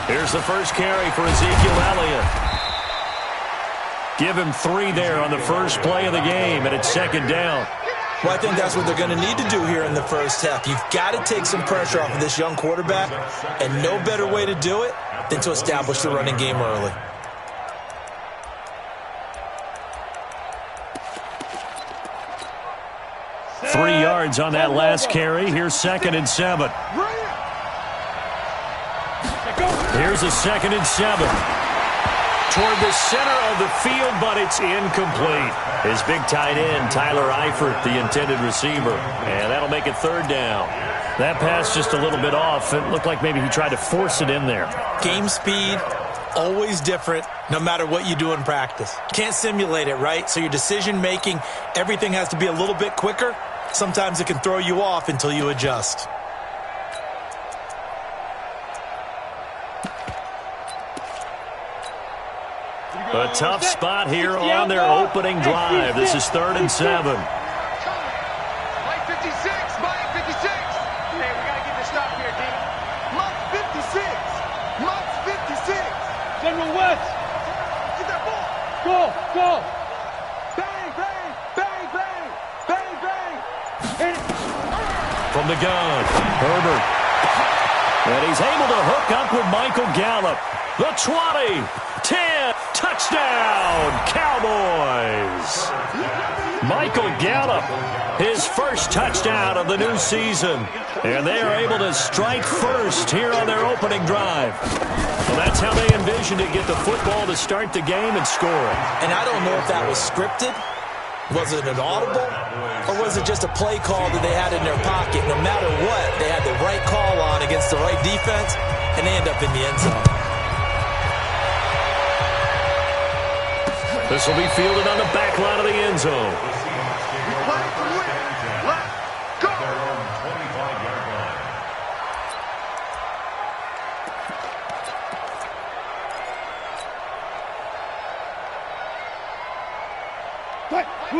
Here's the first carry for Ezekiel Elliott. Give him 3 there on the first play of the game, and it's second down. Well, I think that's what they're going to need to do here in the first half. You've got to take some pressure off of this young quarterback, and no better way to do it than to establish the running game early. Three yards on that last carry. Here's 2nd and 7. Here's a 2nd and 7. Toward the center of the field, but it's incomplete. His big tight end, Tyler Eifert, the intended receiver. And that'll make it 3rd down. That pass just a little bit off. It looked like maybe he tried to force it in there. Game speed, always different, no matter what you do in practice. Can't simulate it, right? So your decision-making, everything has to be a little bit quicker. Sometimes it can throw you off until you adjust. A tough spot here on their opening drive. This is 3rd and 7. Mike 56, Mike 56. Hey, we got to get this stop here, D. Mike 56. Mike 56. General West. Get that ball. Go. Bang, bang, bang, bang, bang, bang. Hit it. From the gun, Herbert. And he's able to hook up with Michael Gallup. The 20, 10, touchdown, Cowboys. Michael Gallup, his first touchdown of the new season. And they are able to strike first here on their opening drive. Well, that's how they envisioned it, get the football to start the game and score. And I don't know if that was scripted. Was it an audible? Or was it just a play call that they had in their pocket? No matter what, they had the right call on against the right defense, and they end up in the end zone. This will be fielded on the back line of the end zone. We play to win. Let's go.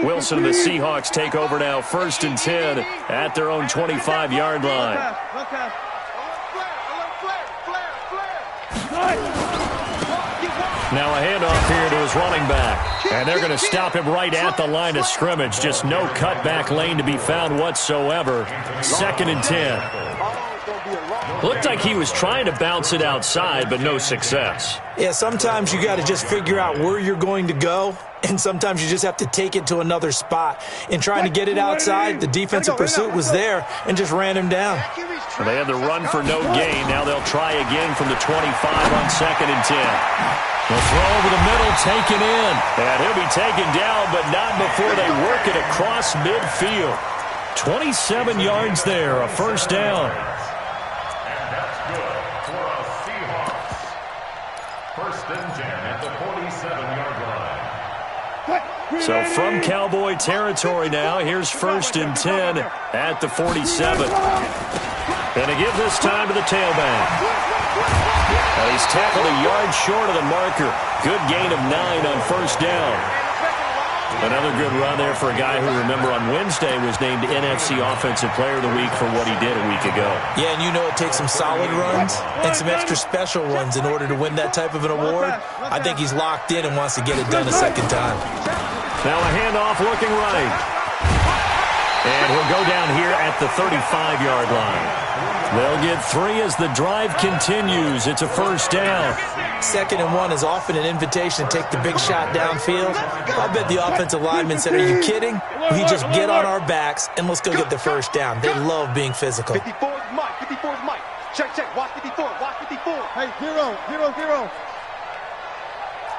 Wilson and the Seahawks take over now, 1st and 10 at their own 25-yard line. Now a handoff here to his running back. And they're going to stop him right at the line of scrimmage. Just no cutback lane to be found whatsoever. 2nd and 10. Looked like he was trying to bounce it outside, but no success. Yeah, sometimes you got to just figure out where you're going to go, and sometimes you just have to take it to another spot. In trying to get it outside, the defensive pursuit was there and just ran him down. Well, they had the run for no gain. Now they'll try again from the 25 on 2nd and 10. They'll throw over the middle, taken in. And he'll be taken down, but not before they work it across midfield. 27 yards there, a 1st down. So from Cowboy territory now, here's 1st and 10 at the 47. And a give this time to the tailback. And he's tackled a yard short of the marker. Good gain of 9 on 1st down. Another good run there for a guy who, remember, on Wednesday was named NFC Offensive Player of the Week for what he did a week ago. Yeah, and you know it takes some solid runs and some extra special ones in order to win that type of an award. I think he's locked in and wants to get it done a second time. Now a handoff looking right. And he'll go down here at the 35-yard line. They'll get 3 as the drive continues. It's a 1st down. 2nd and 1 is often an invitation to take the big shot downfield. I bet the offensive lineman said, are you kidding? We just get on our backs and let's go get the 1st down. They love being physical. 54 is Mike. 54 is Mike. Check. Watch 54. Watch 54. Hey, 0.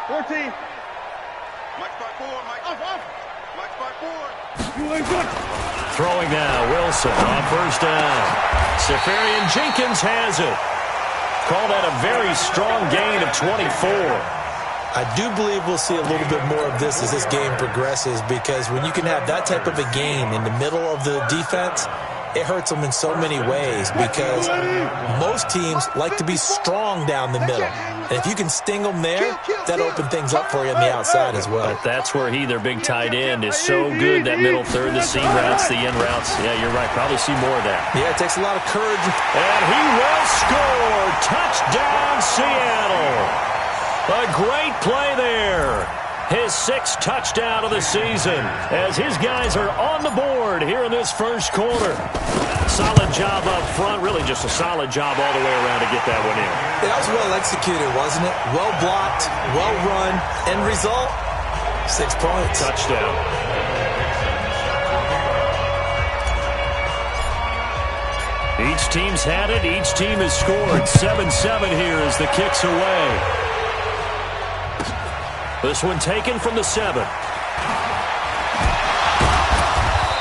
14. Mike spot 4. Mike. Off. Mike spot 4. You ain't good. Throwing now, Wilson on 1st down. Seferian Jenkins has it. Call that a very strong gain of 24. I do believe we'll see a little bit more of this as this game progresses, because when you can have that type of a gain in the middle of the defense, it hurts them in so many ways because most teams like to be strong down the middle. And if you can sting them there, that opens things up for you on the outside as well. But that's where their big tight end, is so good, that middle third, the seam routes, the in routes. Yeah, you're right. Probably see more of that. Yeah, it takes a lot of courage. And he will score. Touchdown, Seattle. A great play there. His 6th touchdown of the season as his guys are on the board here in this first quarter. Solid job up front. Really just a solid job all the way around to get that one in. That was well executed, wasn't it? Well blocked, well run. End result, 6 points. Touchdown. Each team's had it. Each team has scored. 7-7 here as the kick's away. This one taken from the 7.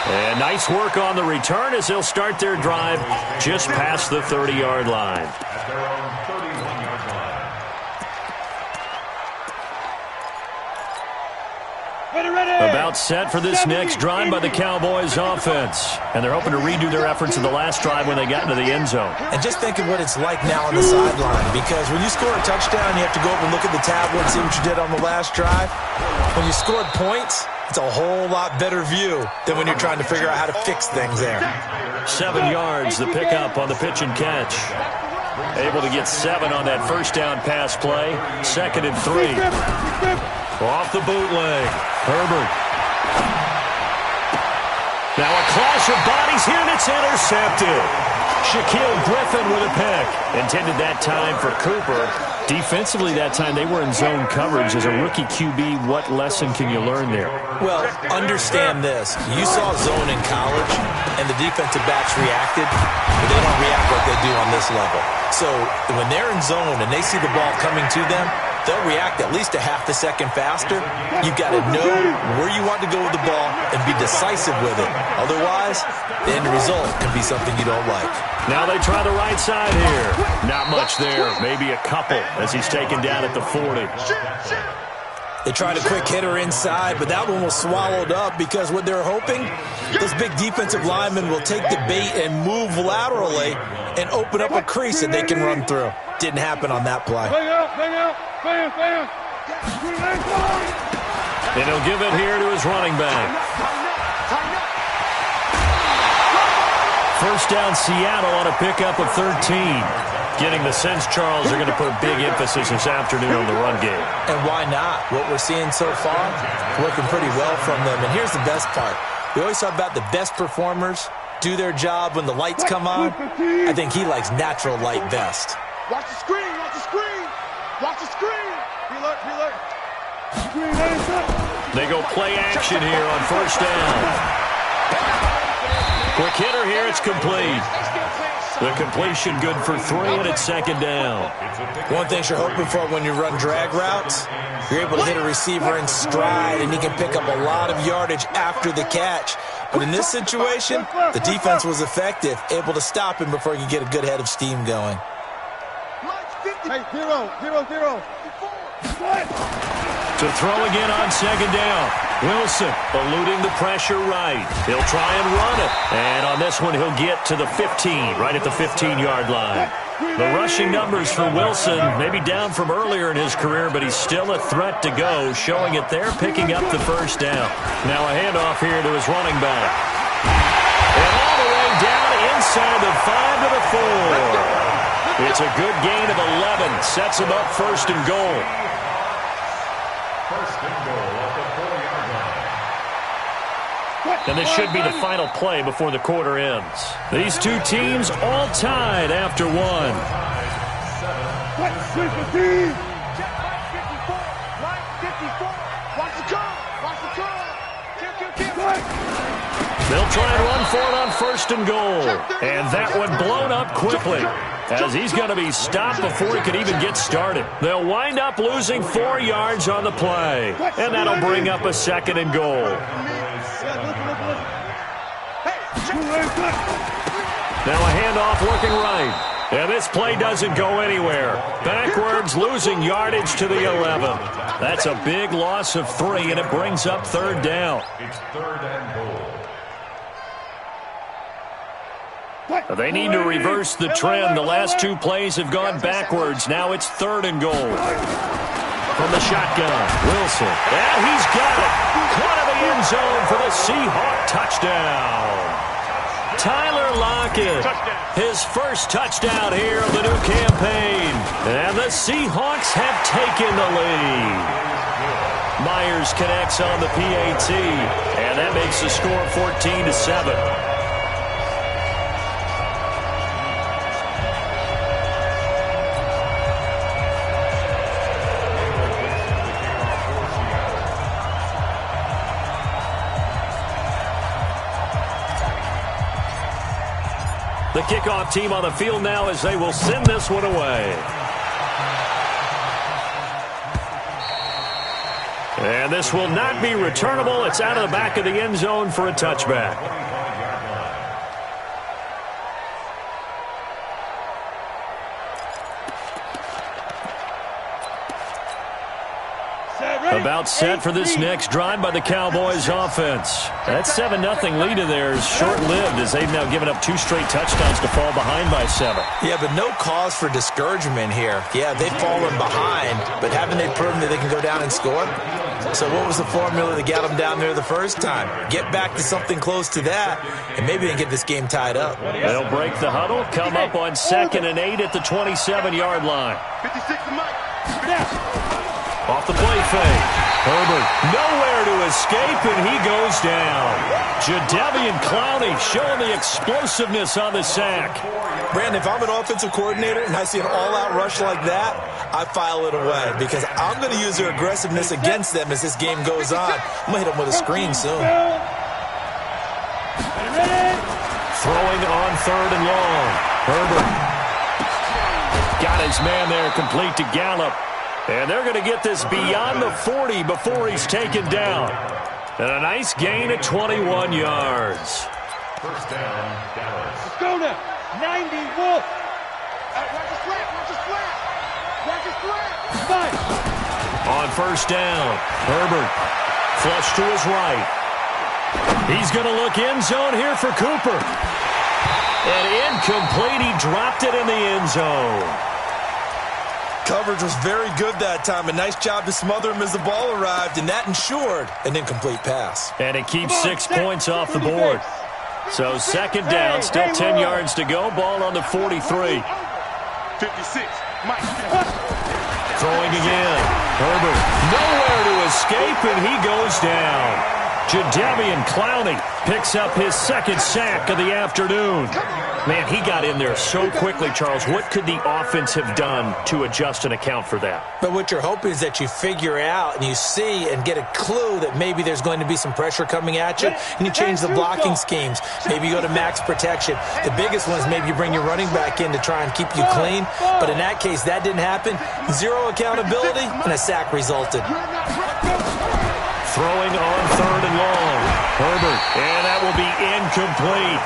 And nice work on the return as they'll start their drive just past the 30-yard line. About set for this next drive by the Cowboys offense. And they're hoping to redo their efforts in the last drive when they got into the end zone. And just think of what it's like now on the sideline, because when you score a touchdown, you have to go up and look at the tablet and see what you did on the last drive. When you scored points, it's a whole lot better view than when you're trying to figure out how to fix things there. 7 yards, the pickup on the pitch and catch. Able to get 7 on that first down pass play. 2nd and 3. Off the bootleg. Herbert. Now a clash of bodies here, and it's intercepted. Shaquille Griffin with a pick. Intended that time for Cooper. Defensively that time, they were in zone coverage. As a rookie QB, what lesson can you learn there? Well, understand this. You saw zone in college, and the defensive backs reacted, but they don't react like they do on this level. So when they're in zone and they see the ball coming to them, they'll react at least a half a second faster. You've got to know where you want to go with the ball and be decisive with it. Otherwise, the end result can be something you don't like. Now they try the right side here. Not much there. Maybe a couple as he's taken down at the 40. They tried a quick hitter inside, but that one was swallowed up because what they're hoping, this big defensive lineman will take the bait and move laterally and open up a crease that they can run through. Didn't happen on that play. And he'll give it here to his running back. First down, Seattle on a pickup of 13. Getting the sense, Charles, they're going to put a big emphasis this afternoon on the run game. And why not? What we're seeing so far, working pretty well from them. And here's the best part. We always talk about the best performers do their job when the lights come on. I think he likes natural light best. Watch the screen, watch the screen. Watch the screen. Reload, reload. They go play action here on first down. Quick hitter here, it's complete. The completion good for 3, and it's 2nd down. One thing you're hoping for when you run drag routes, you're able to hit a receiver in stride, and he can pick up a lot of yardage after the catch. But in this situation, the defense was effective, able to stop him before he could get a good head of steam going. Hey, 0-0-0. To throw again on 2nd down. Wilson eluding the pressure right. He'll try and run it. And on this one, he'll get to the 15, right at the 15-yard line. The rushing numbers for Wilson maybe down from earlier in his career, but he's still a threat to go, showing it there, picking up the first down. Now a handoff here to his running back. And all the way down inside the 5 to the 4. It's a good gain of 11. Sets him up 1st and goal. And this should be the final play before the quarter ends. These two teams all tied after 1. They'll try and run for it on 1st and goal. And that one blown up quickly, as he's going to be stopped before he could even get started. They'll wind up losing 4 yards on the play. And that'll bring up a 2nd and goal. Now a handoff looking right. And this play doesn't go anywhere. Backwards, losing yardage to the 11. That's a big loss of 3, and it brings up 3rd down. It's 3rd and goal. They need to reverse the trend. The last two plays have gone backwards. Now it's 3rd and goal. From the shotgun, Wilson. And he's got it. Caught in the end zone for the Seahawk touchdown. Tyler Lockett, his first touchdown here of the new campaign. And the Seahawks have taken the lead. Myers connects on the PAT, and that makes the score 14-7. The kickoff team on the field now as they will send this one away. And this will not be returnable. It's out of the back of the end zone for a touchback. About set for this next drive by the Cowboys offense. That 7-0 lead of theirs short-lived as they've now given up 2 straight touchdowns to fall behind by 7. Yeah, but no cause for discouragement here. Yeah, they've fallen behind, but haven't they proven that they can go down and score? So what was the formula that got them down there the first time? Get back to something close to that, and maybe they can get this game tied up. They'll break the huddle, come up on 2nd and 8 at the 27-yard line. 56 to Mike. Off the play fake. Herbert nowhere to escape, and he goes down. Jadeveon Clowney showing the explosiveness on the sack. Brandon, if I'm an offensive coordinator and I see an all-out rush like that, I file it away because I'm going to use their aggressiveness against them as this game goes on. I'm going to hit them with a screen soon. Throwing on 3rd and long. Herbert got his man there, complete to Gallup. And they're going to get this beyond the 40 before he's taken down. And a nice gain at 21 yards. First down, Dallas. Let's go now. 90 Wolf. Watch the slap. Watch the slap. Watch the slap. Five. On first down, Herbert flush to his right. He's going to look end zone here for Cooper. And incomplete. He dropped it in the end zone. Coverage was very good that time. A nice job to smother him as the ball arrived, and that ensured an incomplete pass. And it keeps 6 points off the board. So 2nd down, still 10 yards to go. Ball on the 43. 56. Mike. Throwing again. Herbert nowhere to escape, and he goes down. Jadeveon Clowney picks up his 2nd sack of the afternoon. Man, he got in there so quickly, Charles. What could the offense have done to adjust and account for that? But what you're hoping is that you figure out and you see and get a clue that maybe there's going to be some pressure coming at you, and you change the blocking schemes. Maybe you go to max protection. The biggest one is maybe you bring your running back in to try and keep you clean. But in that case, that didn't happen. 0 accountability, and a sack resulted. Throwing on 3rd and long. Herbert, and that will be incomplete.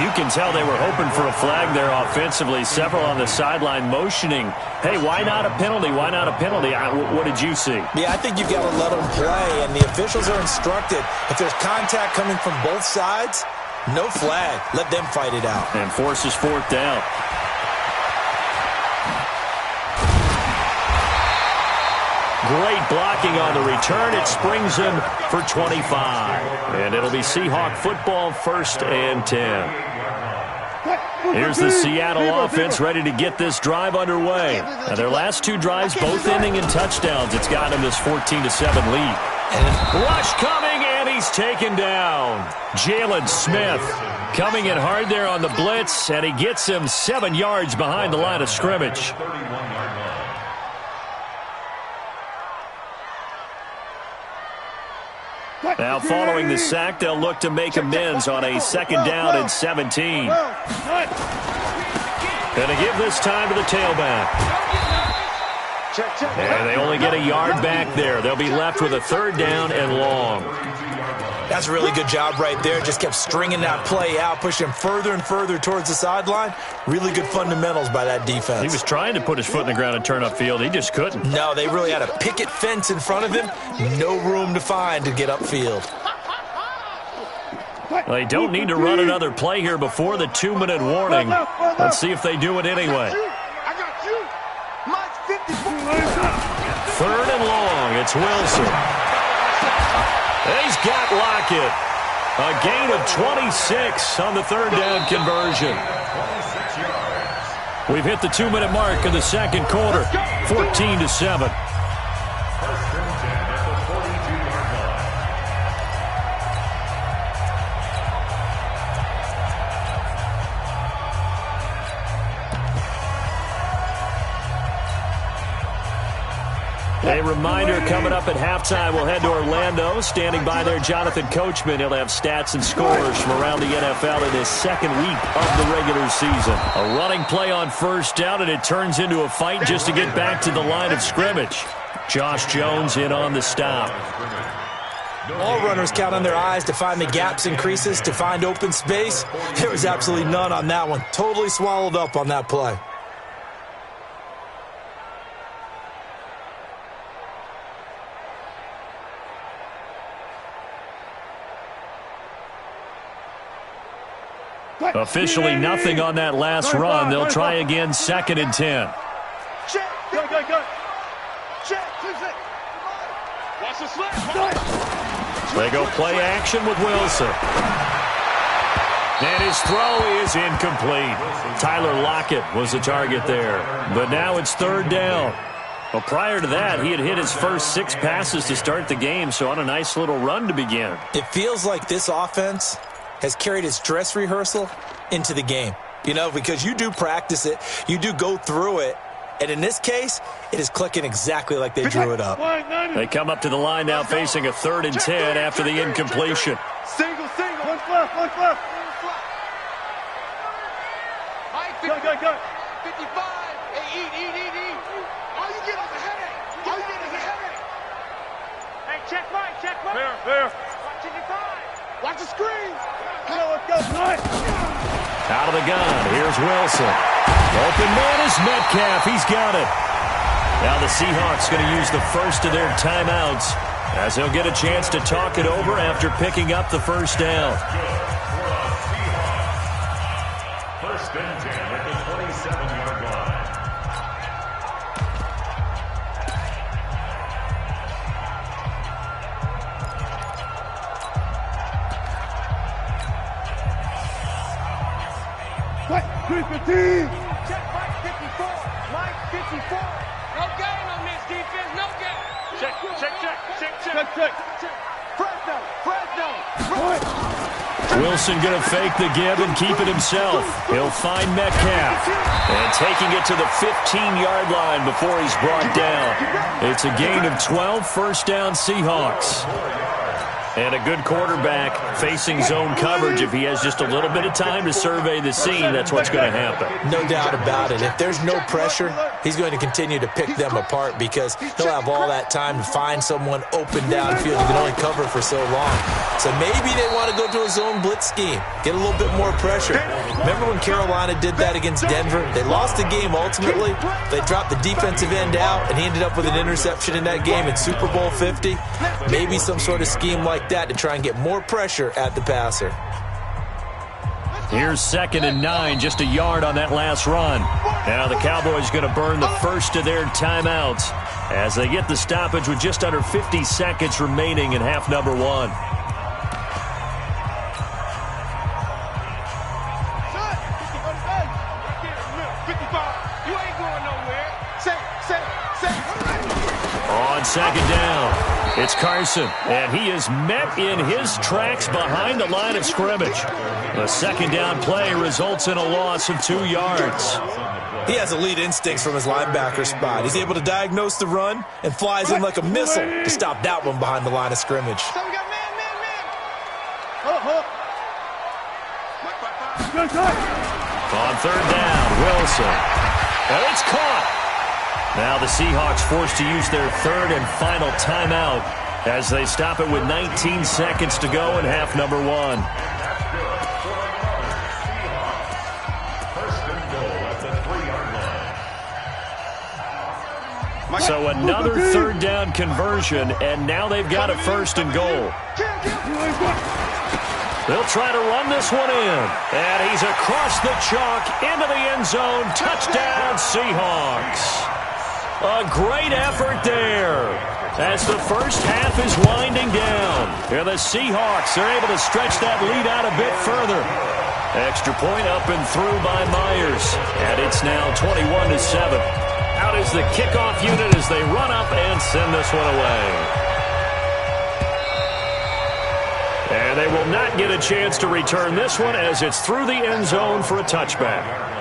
You can tell they were hoping for a flag there offensively. Several on the sideline motioning. Hey, why not a penalty? Why not a penalty? What did you see? Yeah, I think you've got to let them play, and the officials are instructed. If there's contact coming from both sides, no flag. Let them fight it out. And forces 4th down. Great blocking on the return. It springs him for 25. And it'll be Seahawk football, 1st and 10. Here's the Seattle offense ready to get this drive underway. Now, their last 2 drives, both ending in touchdowns. It's got them this 14-7 lead. Rush coming, and he's taken down. Jalen Smith coming in hard there on the blitz, and he gets him 7 yards behind the line of scrimmage. Now, following the sack, they'll look to make amends on a 2nd down and 17. Going to give this time to the tailback. And they only get a yard back there. They'll be left with a 3rd down and long. That's a really good job right there. Just kept stringing that play out, pushing further and further towards the sideline. Really good fundamentals by that defense. He was trying to put his foot in the ground and turn upfield. He just couldn't. No, they really had a picket fence in front of him. No room to find to get upfield. They don't need to run another play here before the 2-minute warning. Let's see if they do it anyway. I got you. Mine's 54. 3rd and long. It's Wilson. He's got Lockett. A gain of 26 on the 3rd down conversion. We've hit the 2-minute mark in the 2nd quarter. 14-7. A reminder, coming up at halftime, we'll head to Orlando. Standing by there, Jonathan Coachman. He'll have stats and scores from around the NFL in his 2nd week of the regular season. A running play on 1st down, and it turns into a fight just to get back to the line of scrimmage. Josh Jones in on the stop. All runners count on their eyes to find the gaps and creases, to find open space. There was absolutely none on that one. Totally swallowed up on that play. Officially nothing on that last run. They'll try again, 2nd and 10. Check. Go. Check. Watch the slap. They go play action with Wilson. And his throw is incomplete. Tyler Lockett was the target there. But now it's 3rd down. Well, prior to that, he had hit his first 6 passes to start the game, so on a nice little run to begin. It feels like this offense has carried its dress rehearsal into the game. You know, because you do practice it, you do go through it, and in this case, it is clicking exactly like they drew it up. They come up to the line now facing a 3rd and 10 after the incompletion. Single. One fluff. Go. 55. Hey, eat. All you get is a headache. Hey, check Mike. Fair. Watch the screen. Let's go. Out of the gun. Here's Wilson. Open man is Metcalf. He's got it. Now the Seahawks going to use the first of their timeouts as they'll get a chance to talk it over after picking up the 1st down. 1st and 10 at the 27-yard line. Check Mike 54. Mike 54. No gain on this defense. No gain. Check. Fresno. Wilson going to fake the give and keep it himself. He'll find Metcalf. And taking it to the 15-yard line before he's brought down. It's a gain of 12, 1st down Seahawks. And a good quarterback facing zone coverage. If he has just a little bit of time to survey the scene, that's what's going to happen. No doubt about it. If there's no pressure, he's going to continue to pick them apart because he'll have all that time to find someone open downfield. He can only cover for so long. So maybe they want to go to a zone blitz scheme, get a little bit more pressure. Remember when Carolina did that against Denver? They lost the game ultimately. They dropped the defensive end out, and he ended up with an interception in that game in Super Bowl 50. Maybe some sort of scheme like that to try and get more pressure at the passer. Here's 2nd and 9, just a yard on that last run. Now the Cowboys going to burn the first of their timeouts as they get the stoppage with just under 50 seconds remaining in half number 1. On 2nd down, it's Carson, and he is met in his tracks behind the line of scrimmage. The 2nd down play results in a loss of 2 yards. He has elite instincts from his linebacker spot. He's able to diagnose the run and flies in like a missile to stop that one behind the line of scrimmage. So we got man. On 3rd down, Wilson. And it's caught. Now the Seahawks forced to use their 3rd and final timeout as they stop it with 19 seconds to go in half number 1. So another 3rd down conversion, and now they've got a 1st and goal. They'll try to run this one in. And he's across the chalk into the end zone. Touchdown, Seahawks. A great effort there as the first half is winding down. And the Seahawks are able to stretch that lead out a bit further. Extra point up and through by Myers. And it's now 21-7. Out is the kickoff unit as they run up and send this one away. And they will not get a chance to return this one as it's through the end zone for a touchback.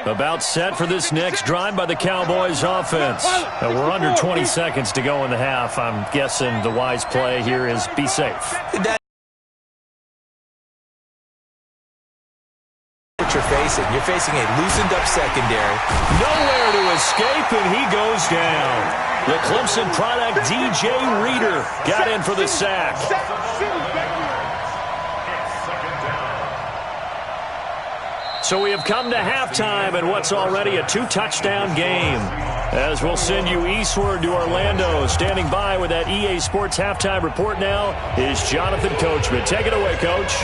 About set for this next drive by the Cowboys offense. We're under 20 seconds to go in the half. I'm guessing the wise play here is be safe. What you're facing a loosened up secondary. Nowhere to escape, and he goes down. The Clemson product, DJ Reader, got in for the sack. So we have come to halftime in what's already a 2-touchdown game. As we'll send you eastward to Orlando. Standing by with that EA Sports halftime report now is Jonathan Coachman. Take it away, Coach.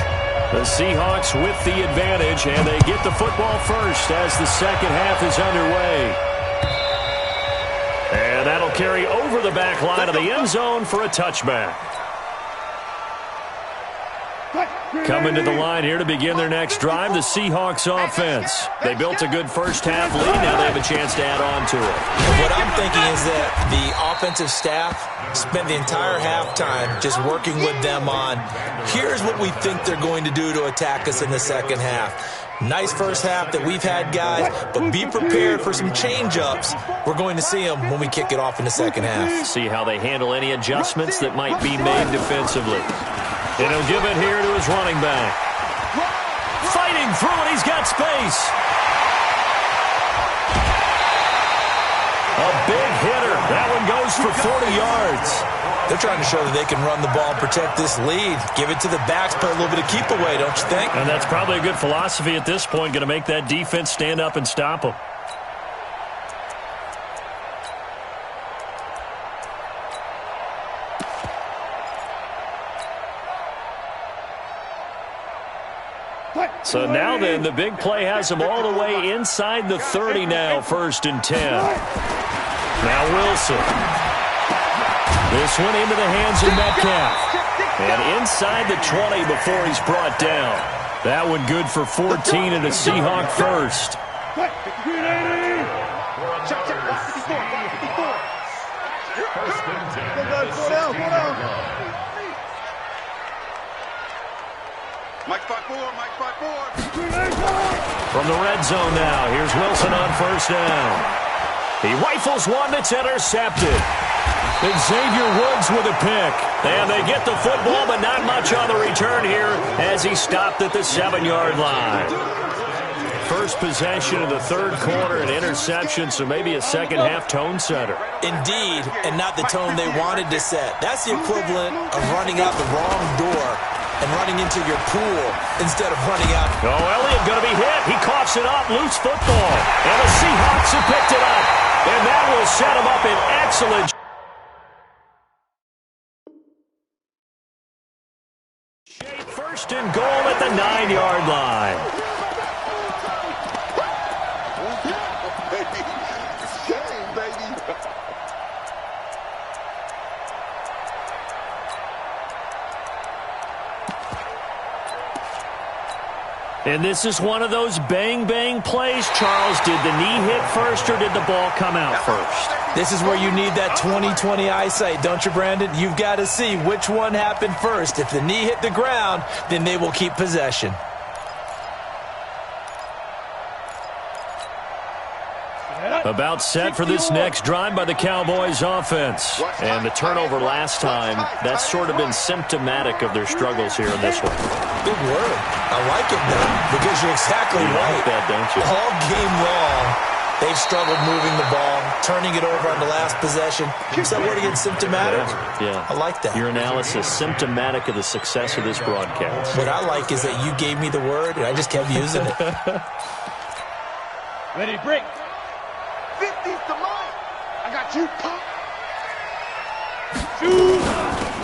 The Seahawks with the advantage, and they get the football first as the second half is underway. And that'll carry over the back line of the end zone for a touchback. Coming to the line here to begin their next drive, the Seahawks offense. They built a good first half lead. Now they have a chance to add on to it. What I'm thinking is that the offensive staff spent the entire halftime just working with them on, here's what we think they're going to do to attack us in the second half. Nice first half that we've had, guys, but be prepared for some change-ups. We're going to see them when we kick it off in the second half. See how they handle any adjustments that might be made defensively. And he'll give it here to his running back. Fighting through it, he's got space. A big hitter. That one goes for 40 yards. They're trying to show that they can run the ball and protect this lead. Give it to the backs, play a little bit of keep away, don't you think? And that's probably a good philosophy at this point, going to make that defense stand up and stop them. So now then, the big play has them all the way inside the 30 now, 1st and 10. Now Wilson. This one into the hands of Metcalf. And inside the 20 before he's brought down. That one good for 14 and a Seahawk first. Mike 5-4, Mike 5-4. From the red zone now, here's Wilson on 1st down. He rifles one that's intercepted. Xavier Woods with a pick. And they get the football, but not much on the return here as he stopped at the 7-yard line. First possession of the third quarter, an interception, so maybe a second-half tone setter. Indeed, and not the tone they wanted to set. That's the equivalent of running out the wrong door and running into your pool instead of running out. Oh, Elliott going to be hit. He coughs it up. Loose football. And the Seahawks have picked it up. And that will set him up in excellent shape. 1st and goal at the 9-yard line. Shame, baby. And this is one of those bang-bang plays, Charles. Did the knee hit first or did the ball come out first? This is where you need that 20/20 eyesight, don't you, Brandon? You've got to see which one happened first. If the knee hit the ground, then they will keep possession. About set for this next drive by the Cowboys offense. And the turnover last time, that's sort of been symptomatic of their struggles here in this one. Big word. I like it, though, because you're exactly you right. like that, don't you? All game long, They've struggled moving the ball, turning it over on the last possession. Is that word again, symptomatic? Yeah. I like that. Your analysis, symptomatic of the success of this broadcast. What I like is that you gave me the word, and I just kept using it. Ready, break. 50's the mine. I got you, punk.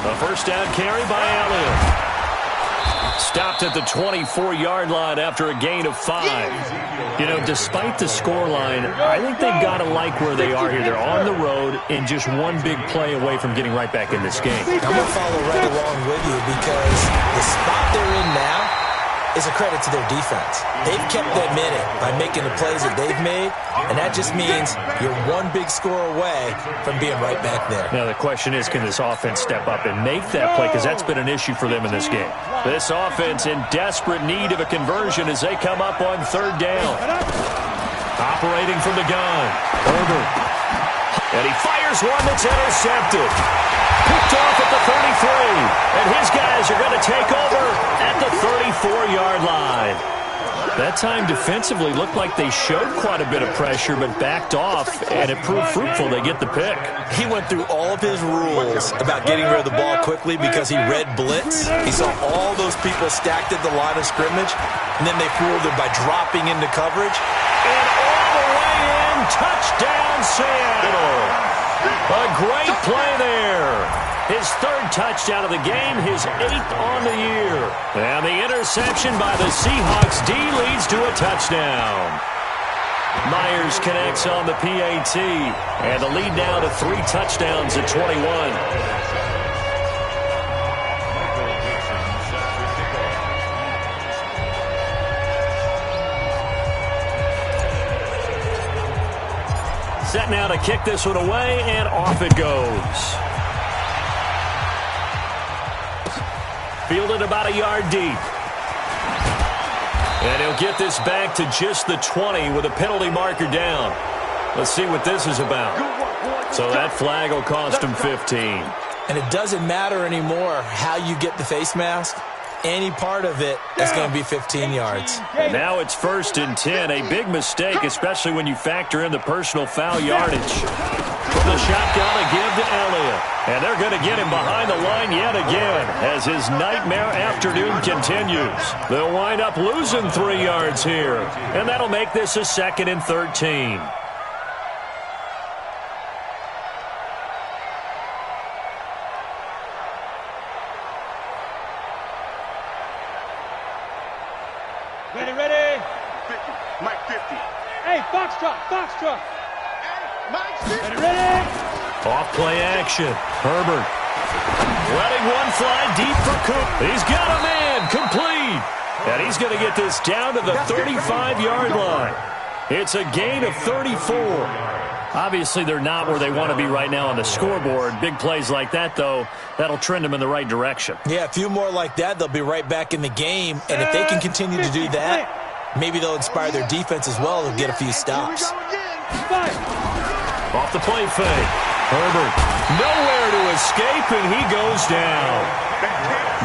A first down carry by Elliott. Stopped at the 24-yard line after a gain of 5. You know, despite the scoreline, I think they've got to like where they are here. They're on the road and just one big play away from getting right back in this game. I'm going to follow right along with you because the spot they're in now is a credit to their defense. They've kept them in it by making the plays that they've made, and that just means you're one big score away from being right back there. Now the question is, can this offense step up and make that play? Because that's been an issue for them in this game. This offense in desperate need of a conversion as they come up on third down. Operating from the gun, Herbert. And he fires one that's intercepted. Picked off at the 33. And his guys are going to take over at the 34-yard line. That time defensively looked like they showed quite a bit of pressure but backed off, and it proved fruitful. They get the pick. He went through all of his rules about getting rid of the ball quickly because he read blitz. He saw all those people stacked at the line of scrimmage, and then they fooled him by dropping into coverage. And all the way in, touchdown Seattle. A great play there. His third touchdown of the game, his 8th on the year. And the interception by the Seahawks D leads to a touchdown. Myers connects on the PAT, and the lead now to 3 touchdowns at 21. Set now to kick this one away, and off it goes. Fielded about a yard deep. And he'll get this back to just the 20 with a penalty marker down. Let's see what this is about. So that flag will cost him 15. And it doesn't matter anymore how you get the face mask. Any part of it is going to be 15 yards. And now it's 1st and 10. A big mistake, especially when you factor in the personal foul yardage. From the shotgun, a give to Elliott. And they're going to get him behind the line yet again as his nightmare afternoon continues. They'll wind up losing 3 yards here. And that'll make this a 2nd and 13. Ready. 50. Mike 50. Hey, Foxtrot. Hey, Mike 50. Ready. Off play action. Herbert. Letting one fly deep for Coop. He's got a man. Complete. And he's going to get this down to the 35-yard line. It's a gain of 34. Obviously, they're not where they want to be right now on the scoreboard. Big plays like that, though, that'll trend them in the right direction. Yeah, a few more like that, they'll be right back in the game. And if they can continue to do that, maybe they'll inspire their defense as well. They'll get a few stops. Off the play fake. Herbert nowhere to escape, and he goes down.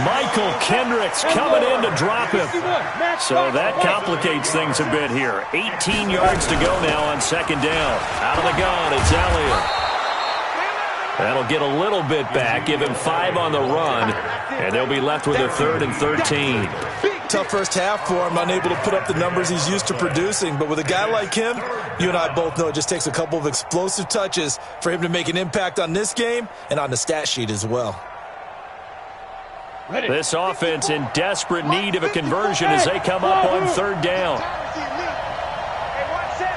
Michael Kendricks coming in to drop him. So that complicates things a bit here. 18 yards to go now on 2nd down. Out of the gun, it's Elliott. That'll get a little bit back, give him 5 on the run, and they'll be left with a 3rd and 13. Tough first half for him, unable to put up the numbers he's used to producing. But with a guy like him, you and I both know it just takes a couple of explosive touches for him to make an impact on this game and on the stat sheet as well. This offense in desperate need of a conversion as they come up on 3rd down. Hey, one set.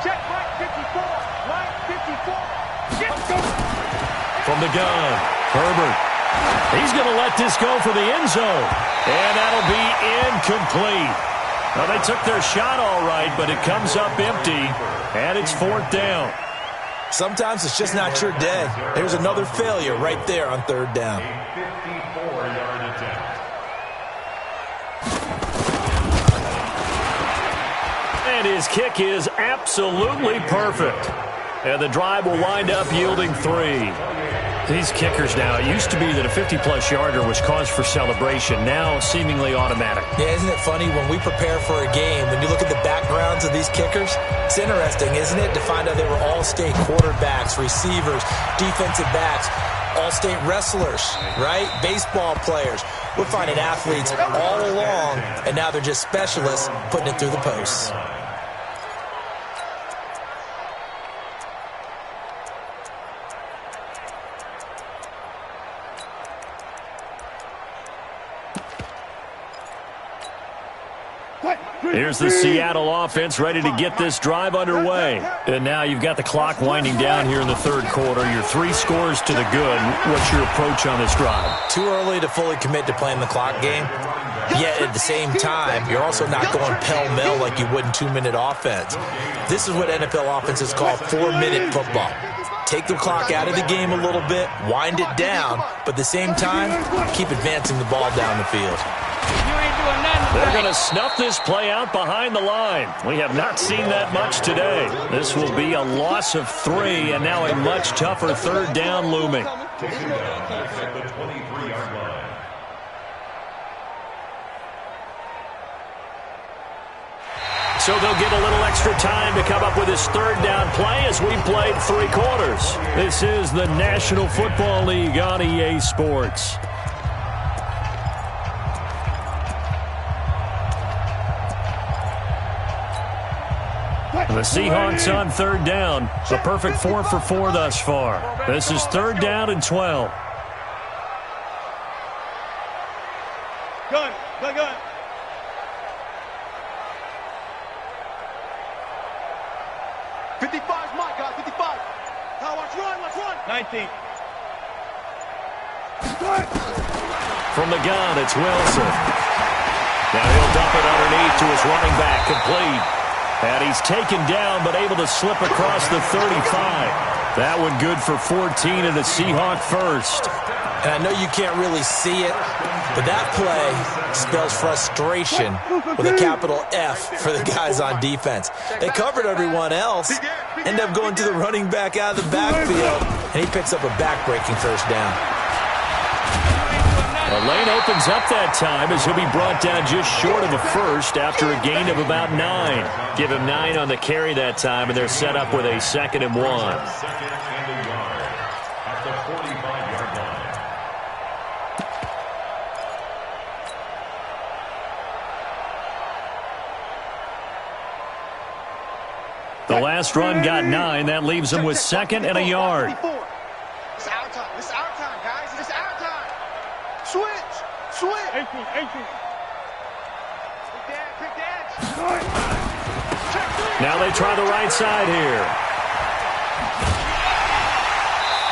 Check Mike 54. Mike 54. From the gun, Herbert. He's going to let this go for the end zone. And that'll be incomplete. Now, they took their shot all right, but it comes up empty, and it's 4th down. Sometimes it's just not your day. There's another failure right there on 3rd down. And his kick is absolutely perfect. And the drive will wind up yielding 3. These kickers now, it used to be that a 50-plus yarder was cause for celebration. Now, seemingly automatic. Yeah, isn't it funny when we prepare for a game, when you look at the backgrounds of these kickers, it's interesting, isn't it, to find out they were all-state quarterbacks, receivers, defensive backs, all-state wrestlers, right? Baseball players. We're finding athletes all along, and now they're just specialists putting it through the posts. Here's the Seattle offense ready to get this drive underway. And now you've got the clock winding down here in the third quarter. You're 3 scores to the good. What's your approach on this drive? Too early to fully commit to playing the clock game. Yet at the same time, you're also not going pell-mell like you would in 2-minute offense. This is what NFL offenses call 4-minute football. Take the clock out of the game a little bit, wind it down, but at the same time, keep advancing the ball down the field. They're going to snuff this play out behind the line. We have not seen that much today. This will be a loss of 3, and now a much tougher third down looming. So they'll get a little extra time to come up with his third down play as we played 3 quarters. This is the National Football League on EA Sports. The Seahawks on third down. The perfect 4 for 4 thus far. This is 3rd down and 12. Gun. 55's Mike, guys, 55. Now watch run. 19. From the gun, it's Wilson. Now he'll dump it underneath to his running back, complete. And he's taken down, but able to slip across the 35. That one good for 14 and a Seahawk first. And I know you can't really see it, but that play spells frustration with a capital F for the guys on defense. They covered everyone else, end up going to the running back out of the backfield, and he picks up a back-breaking first down. The lane opens up that time as he'll be brought down just short of a first after a gain of about 9. Give him 9 on the carry that time, and they're set up with a 2nd and 1. At the 45-yard line. The last run got 9. That leaves him with 2nd and a yard. It's our time. This is our time, guys. This is our time. Switch. 18. Big dad. Now they try the right side here.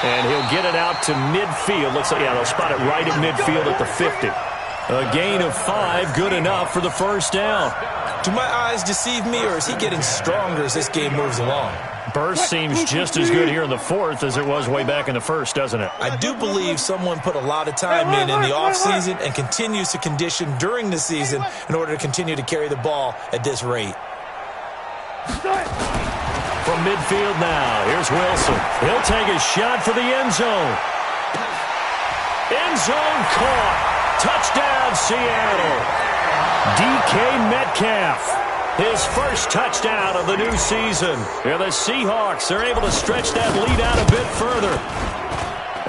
And he'll get it out to midfield. Looks like, yeah, they'll spot it right at midfield at the 50. A gain of 5, good enough for the first down. Do my eyes deceive me, or is he getting stronger as this game moves along? Burst seems just as good here in the 4th as it was way back in the 1st, doesn't it? I do believe someone put a lot of time in the offseason and continues to condition during the season in order to continue to carry the ball at this rate. From midfield now, here's Wilson. He'll take a shot for the end zone. End zone caught. Touchdown, Seattle. DK Metcalf. His first touchdown of the new season. Here the Seahawks are able to stretch that lead out a bit further.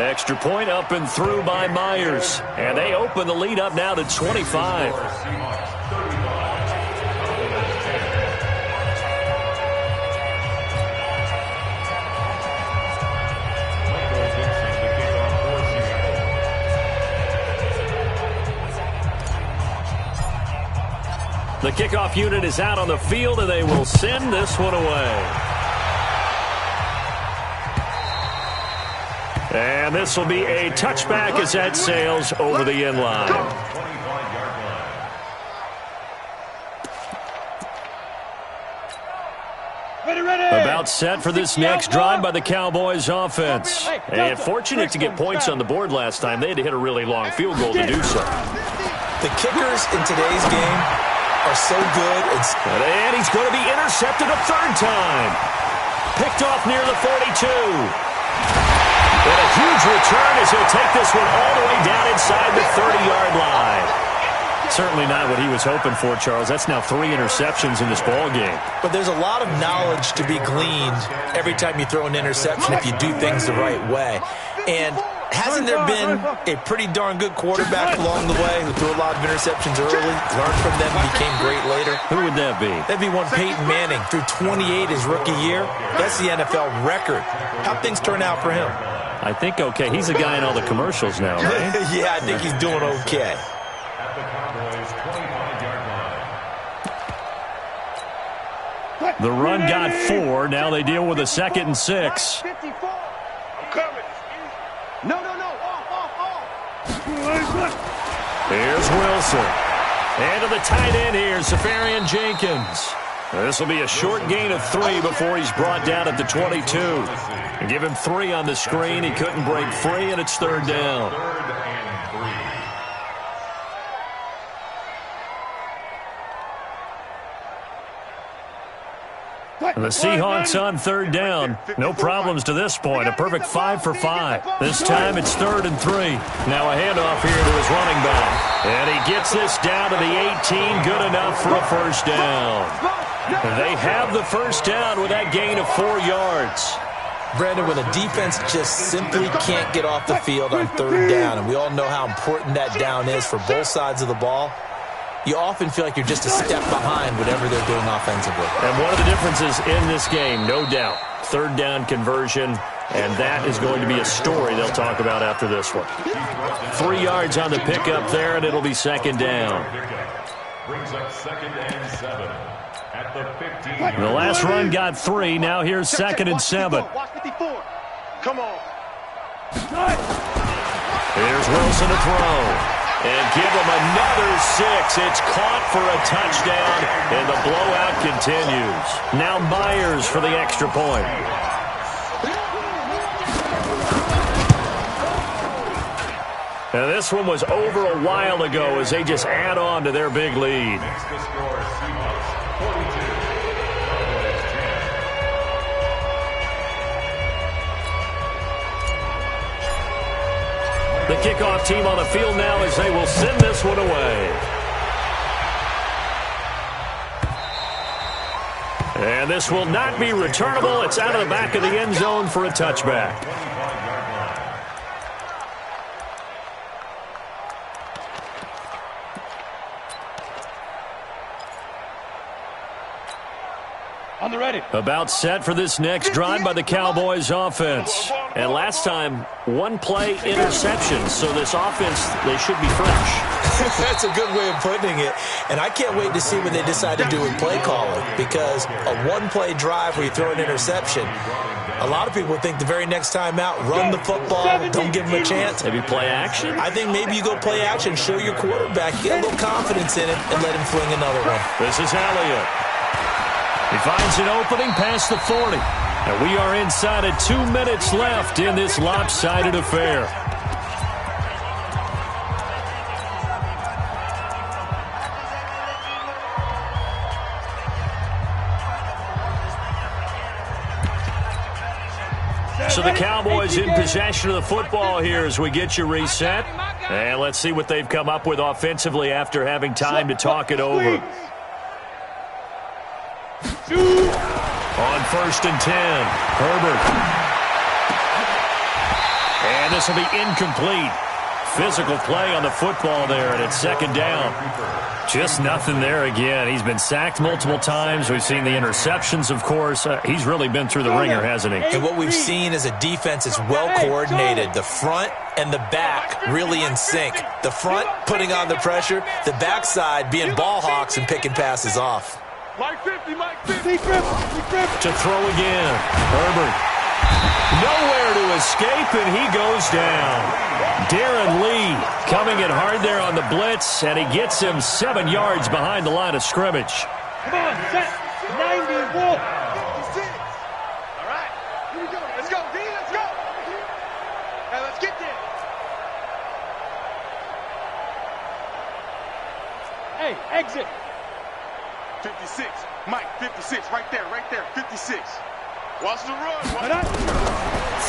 Extra point up and through by Myers. And they open the lead up now to 25. The kickoff unit is out on the field, and they will send this one away. And this will be a touchback as that sails over the end line. About set for this next drive by the Cowboys offense. And fortunate to get points on the board last time. They had to hit a really long field goal to do so. The kickers in today's game are so good. And he's going to be intercepted a 3rd time. Picked off near the 42. And a huge return as he'll take this one all the way down inside the 30-yard line. Certainly not what he was hoping for, Charles. That's now 3 interceptions in this ball game. But there's a lot of knowledge to be gleaned every time you throw an interception if you do things the right way. And hasn't there been a pretty darn good quarterback along the way who threw a lot of interceptions early, learned from them, and became great later? Who would that be? That'd be one Peyton Manning. Threw 28 his rookie year. That's the NFL record. How'd things turn out for him? I think okay. He's the guy in all the commercials now, right? Yeah, I think he's doing okay. The run got 4. Now they deal with a 2nd and 6. 54. I'm coming. No. Off. Here's Wilson. And to the tight end here, Safarian Jenkins. This will be a short gain of 3 before he's brought down at the 22. And give him 3 on the screen. He couldn't break free, and it's 3rd down. And the Seahawks on 3rd down. No problems to this point. A perfect 5 for 5. This time it's 3rd and 3. Now a handoff here to his running back. And he gets this down to the 18. Good enough for a 1st down. They have the 1st down with that gain of 4 yards. Brandon, when a defense just simply can't get off the field on 3rd down, and we all know how important that down is for both sides of the ball, you often feel like you're just a step behind whatever they're doing offensively. And one of the differences in this game, no doubt, 3rd down conversion, and that is going to be a story they'll talk about after this one. 3 yards on the pickup there, and it'll be 2nd down. Brings up 2nd and 7 at the 15. The last run got 3. Now here's 2nd and 7. Watch 54. Come on. Here's Wilson to throw. And give him another 6. It's caught for a touchdown, and the blowout continues. Now Myers for the extra point. Now this one was over a while ago as they just add on to their big lead. Next to score, Seahawks 42. The kickoff team on the field now as they will send this one away. And this will not be returnable. It's out of the back of the end zone for a touchback. On the ready. About set for this next drive by the Cowboys offense. And last time, 1 play interception. So this offense, they should be fresh. That's a good way of putting it. And I can't wait to see what they decide to do with play calling. Because a 1-play drive where you throw an interception, a lot of people think the very next time out, run the football, don't give them a chance. Maybe play action? I think maybe you go play action, show your quarterback, get a little confidence in him, and let him fling another one. This is Elliott. He finds an opening past the 40. And we are inside of 2 minutes left in this lopsided affair. So the Cowboys in possession of the football here as we get you reset. And let's see what they've come up with offensively after having time to talk it over. On 1st and 10, Herbert. And this will be incomplete. Physical play on the football there, and it's 2nd down. Just nothing there again. He's been sacked multiple times. We've seen the interceptions, of course. He's really been through the ringer, hasn't he? And what we've seen is a defense that's well coordinated. The front and the back really in sync. The front putting on the pressure. The backside being ball hawks and picking passes off. Mike 50, Mike 50. To throw again. Herbert. Nowhere to escape, and he goes down. Darren Lee coming in hard there on the blitz, and he gets him 7 yards behind the line of scrimmage. Come on, set. 91. 56. All right. Here we go. Let's go, D. Let's go. Hey, let's get there. Hey, exit. 56. Mike, 56. Right there, 56. Watch the run.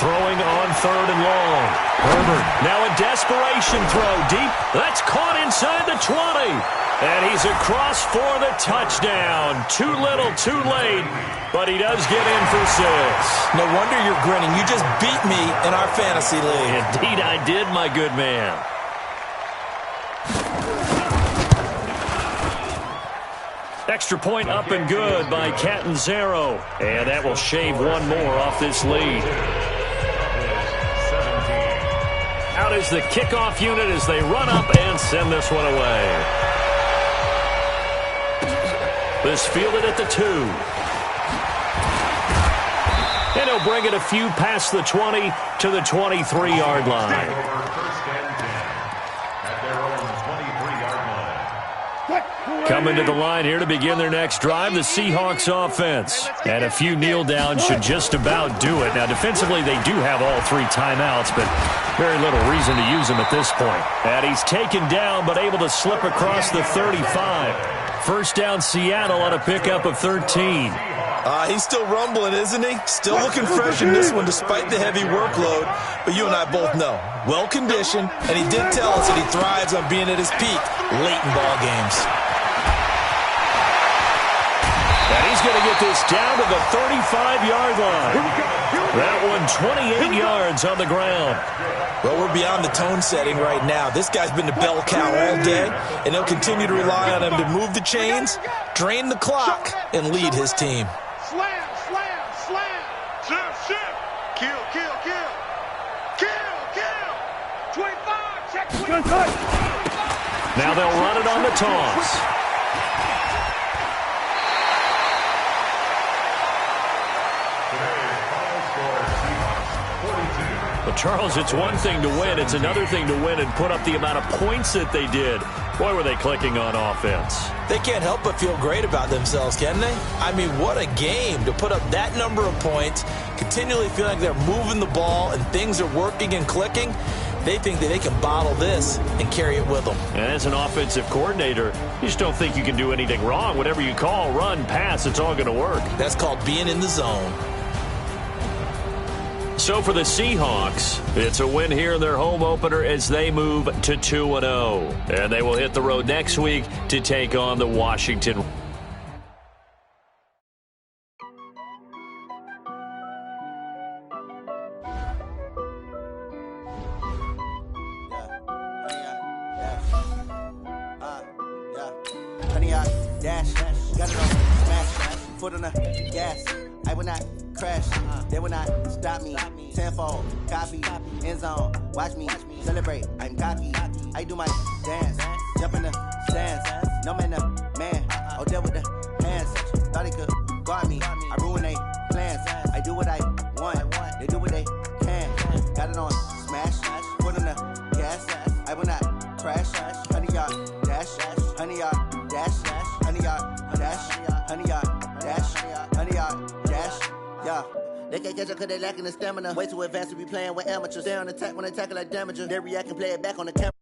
Throwing on 3rd and long. Herbert, now a desperation throw deep. That's caught inside the 20. And he's across for the touchdown. Too little, too late, but he does get in for 6. No wonder you're grinning. You just beat me in our fantasy league. Indeed I did, my good man. Extra point up and good by Catanzaro. And that will shave one more off this lead. Out is the kickoff unit as they run up and send this one away. This fielded at the 2. And he'll bring it a few past the 20 to the 23-yard line. Coming to the line here to begin their next drive, the Seahawks offense. And a few kneel downs should just about do it. Now, defensively, they do have all 3 timeouts, but very little reason to use them at this point. And he's taken down, but able to slip across the 35. First down, Seattle on a pickup of 13. He's still rumbling, isn't he? Still looking fresh in this one despite the heavy workload. But you and I both know, well-conditioned, and he did tell us that he thrives on being at his peak late in ball games. And he's going to get this down to the 35-yard line. That one 28 yards on the ground. Well, we're beyond the tone setting right now. This guy's been the bell cow all day, and he'll continue to rely on him to move the chains, drain the clock, and lead his team. Slam, slam, slam. Shift. Kill, kill, kill. Kill, kill. 25, check 25. Now they'll run it on the toss. But, Charles, it's one thing to win. It's another thing to win and put up the amount of points that they did. Boy, were they clicking on offense. They can't help but feel great about themselves, can they? I mean, what a game to put up that number of points, continually feeling like they're moving the ball and things are working and clicking. They think that they can bottle this and carry it with them. And as an offensive coordinator, you just don't think you can do anything wrong. Whatever you call, run, pass, it's all going to work. That's called being in the zone. So for the Seahawks, it's a win here in their home opener as they move to 2-0. And they will hit the road next week to take on the Washington. Got it on smash, foot on the gas. I will not crash, they will not stop me. Tenfold, copy, end zone, watch me celebrate. I'm cocky, I do my dance, jump in the stands. No man, man, oh there with the hands. Thought he could guard me, I ruin they plans. I do what I want, they do what they can. Got it on smash, foot on the gas. I will not crash, 100-yard dash, 100-yard dash, 100-yard dash, 100-yard dash, 100-yard dash. Yeah. They can't catch up cause they lacking the stamina. Way too advanced to be playing with amateurs. Stay on attack when they tackle like damager. They react and play it back on the camera.